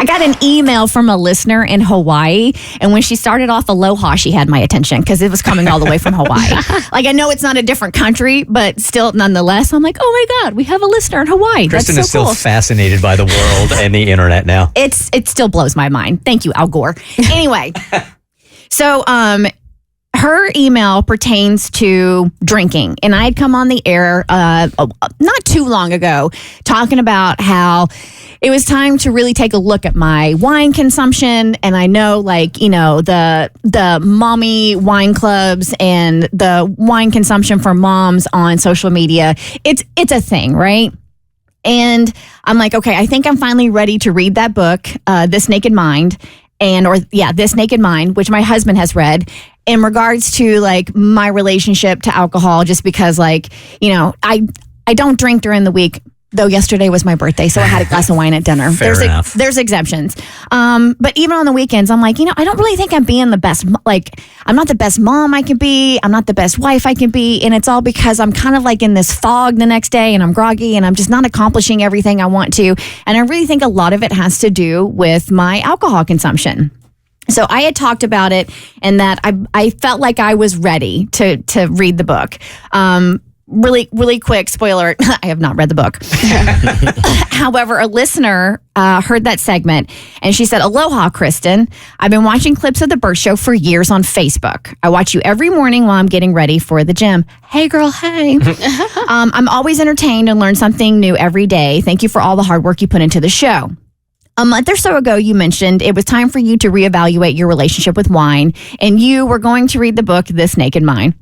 I got an email from a listener in Hawaii, and when she started off aloha, she had my attention because it was coming all the way from Hawaii. Like, I know it's not a different country, but still, nonetheless, I'm like, oh my God, we have a listener in Hawaii. Kristen That's is so still cool. fascinated by the world and the internet now. It still blows my mind. Thank you, Al Gore. Anyway, so her email pertains to drinking, and I had come on the air not too long ago talking about how it was time to really take a look at my wine consumption. And I know, like, you know, the mommy wine clubs and the wine consumption for moms on social media, it's a thing, right? And I'm like, okay, I think I'm finally ready to read that book, This Naked Mind, This Naked Mind, which my husband has read, in regards to like my relationship to alcohol, just because, like, you know, I don't drink during the week, though yesterday was my birthday, so I had a glass of wine at dinner. Fair enough. There's exemptions. But even on the weekends, I'm like, you know, I don't really think I'm being the best, like, I'm not the best mom I can be. I'm not the best wife I can be. And it's all because I'm kind of like in this fog the next day, and I'm groggy, and I'm just not accomplishing everything I want to. And I really think a lot of it has to do with my alcohol consumption. So I had talked about it, and that I felt like I was ready to read the book. Really quick spoiler, I have not read the book. However, a listener heard that segment, and she said, "Aloha, Kristen. I've been watching clips of the Bert Show for years on Facebook. I watch you every morning while I'm getting ready for the gym. Hey, girl, hey. I'm always entertained and learn something new every day. Thank you for all the hard work you put into the show. A month or so ago, you mentioned it was time for you to reevaluate your relationship with wine, and you were going to read the book, This Naked Mind."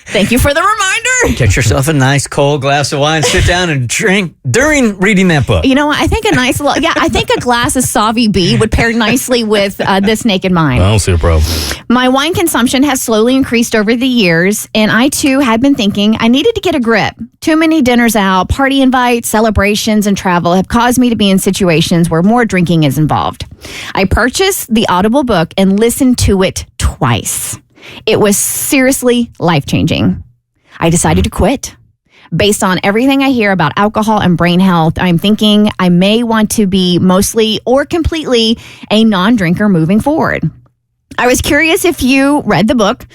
Thank you for the reminder. Get yourself a nice cold glass of wine, sit down and drink during reading that book. You know what? I think I think a glass of Sauvy B would pair nicely with This Naked Mind. I don't see a problem. My wine consumption has slowly increased over the years, and I too had been thinking I needed to get a grip. Too many dinners out, party invites, celebrations, and travel have caused me to be in situations where more drinking is involved. I purchased the Audible book and listened to it twice. It was seriously life-changing. I decided to quit. Based on everything I hear about alcohol and brain health, I'm thinking I may want to be mostly or completely a non-drinker moving forward. I was curious if you read the book,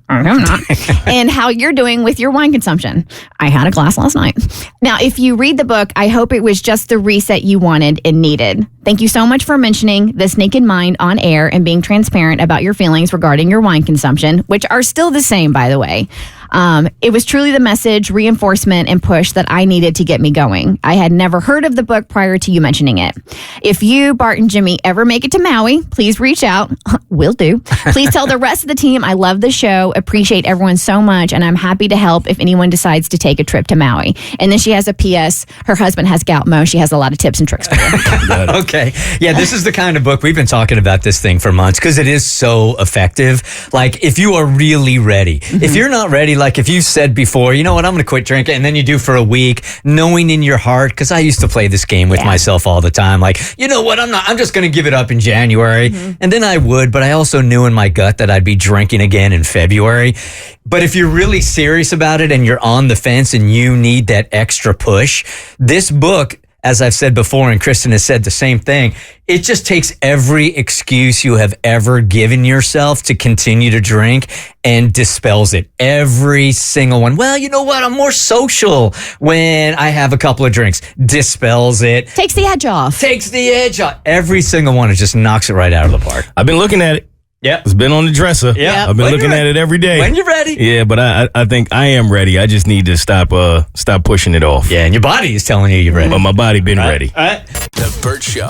I'm not, and how you're doing with your wine consumption. I had a glass last night. Now, if you read the book, I hope it was just the reset you wanted and needed. Thank you so much for mentioning This Naked Mind on air and being transparent about your feelings regarding your wine consumption, which are still the same, by the way. It was truly the message, reinforcement, and push that I needed to get me going. I had never heard of the book prior to you mentioning it. If you, Bart, and Jimmy ever make it to Maui, please reach out. Will do. Please tell the rest of the team I love the show, appreciate everyone so much, and I'm happy to help if anyone decides to take a trip to Maui. And then she has a P.S. Her husband has gout mo. She has a lot of tips and tricks for you. Okay. Yeah, this is the kind of book we've been talking about this thing for months because it is so effective. Like, if you are really ready, if you're not ready, like if you said before, you know what, I'm going to quit drinking, and then you do for a week, knowing in your heart, because I used to play this game with myself all the time, like, you know what, I'm just going to give it up in January. And then I would, but I also knew in my gut that I'd be drinking again in February. But if you're really serious about it and you're on the fence and you need that extra push, this book, as I've said before, and Kristen has said the same thing, it just takes every excuse you have ever given yourself to continue to drink and dispels it. Every single one. Well, you know what? I'm more social when I have a couple of drinks. Dispels it. Takes the edge off. Takes the edge off. Every single one. It just knocks it right out of the park. I've been looking at it. Yeah. It's been on the dresser. Yeah. I've been looking at it every day. When you're ready. Yeah, but I think I am ready. I just need to stop pushing it off. Yeah, and your body is telling you you're ready. But my body been ready. All right. The Bert Show.